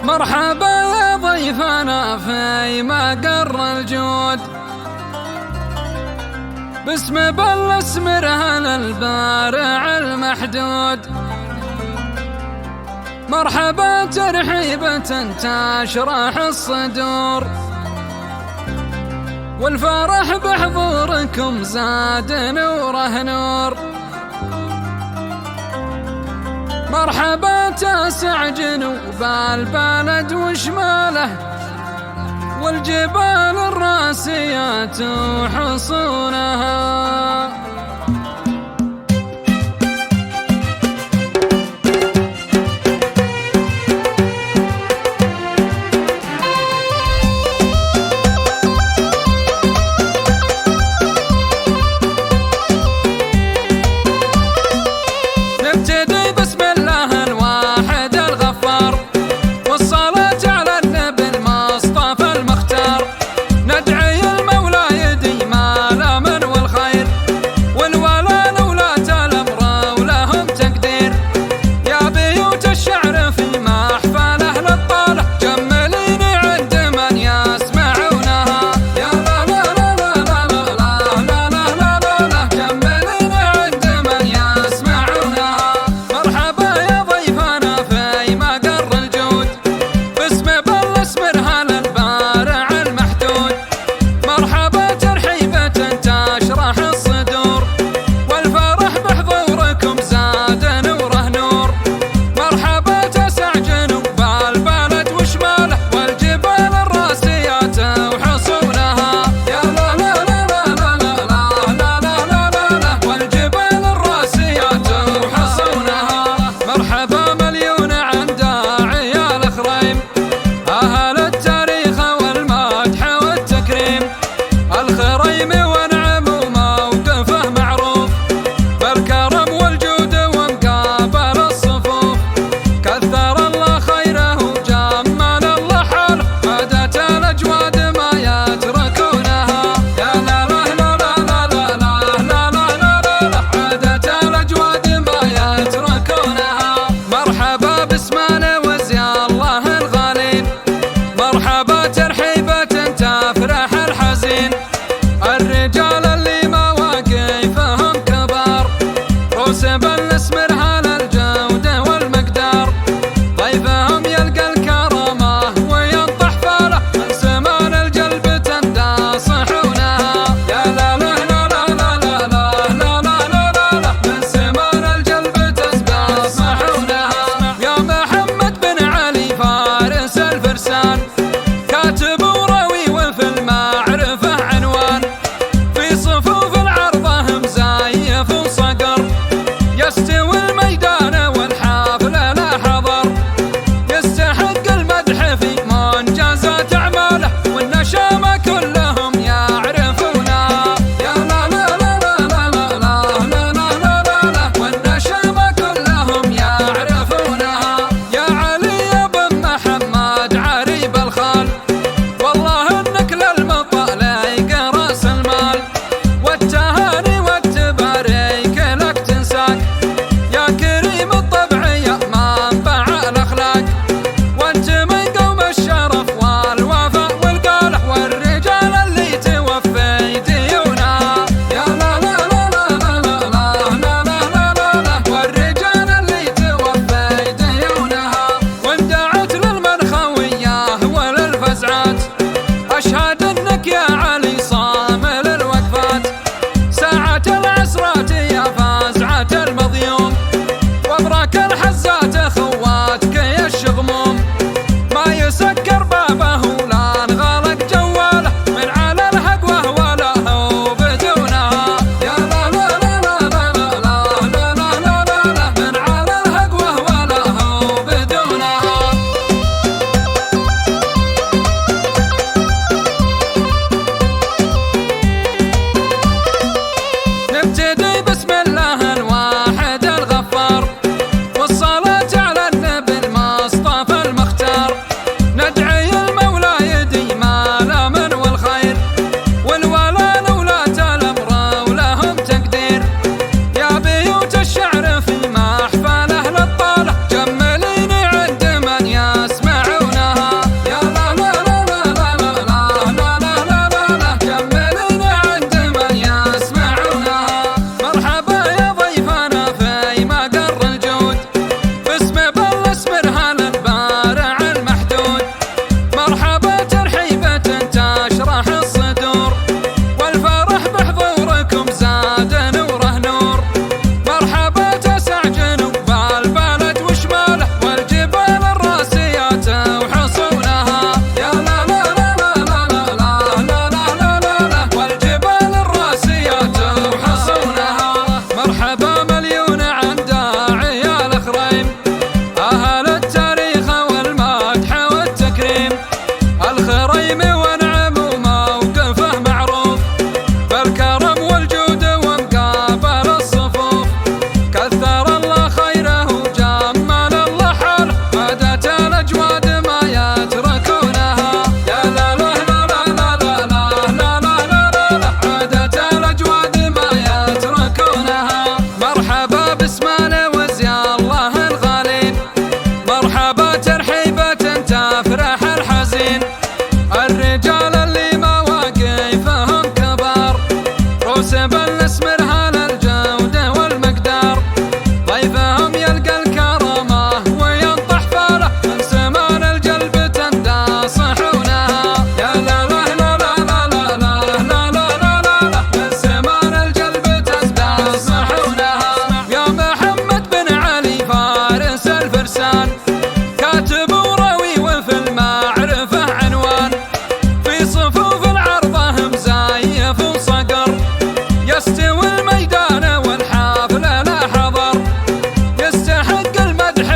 مرحبا يا ضيفنا في مقر الجود، باسم بل اسمرها للبارع المحدود. مرحبا ترحيبة تشرح الصدور، والفرح بحضوركم زاد نوره نور. مرحبا تاسع جنوب البلد وشماله، والجبال الراسيات وحصونها. نبتدي بسم الله الواحد الغفار، والصلاة على النبي المصطفى المختار. ندعي المولى يديم الأمن والخير،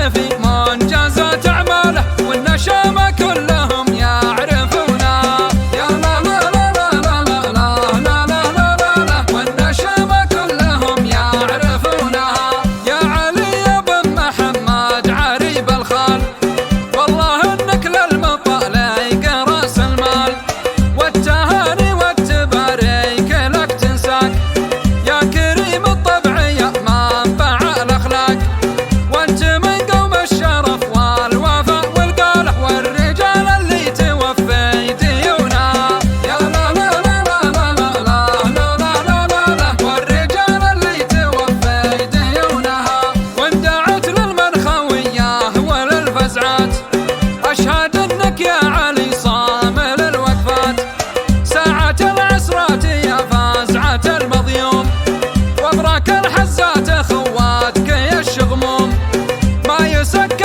في منجزات أعماله والنشامة كلهم يعرفونه. يا لا لا لا لا لا لا لا لا لا لا والنشامة كلهم يعرفونها. يا علي بن محمد عريب الخال والله انك للمطالق راس المال، والتهاني والتباريك لك تنساك يا كريم الطبع يا منبع الاخلاق، وانت من قوم الشرف والوفاء والقاله والرجال اللي توفي ديونها. يا لا لا لا لا لا لا لا لا لا لا والرجال اللي توفي ديونها. وان دعت للمنخويه وللفزعات أشهد أنك يا علي صامل الوقفات، ساعة العسرات يا فازعة المظيوم وبراك الحزات خواتك يا الشغموم، ما يسك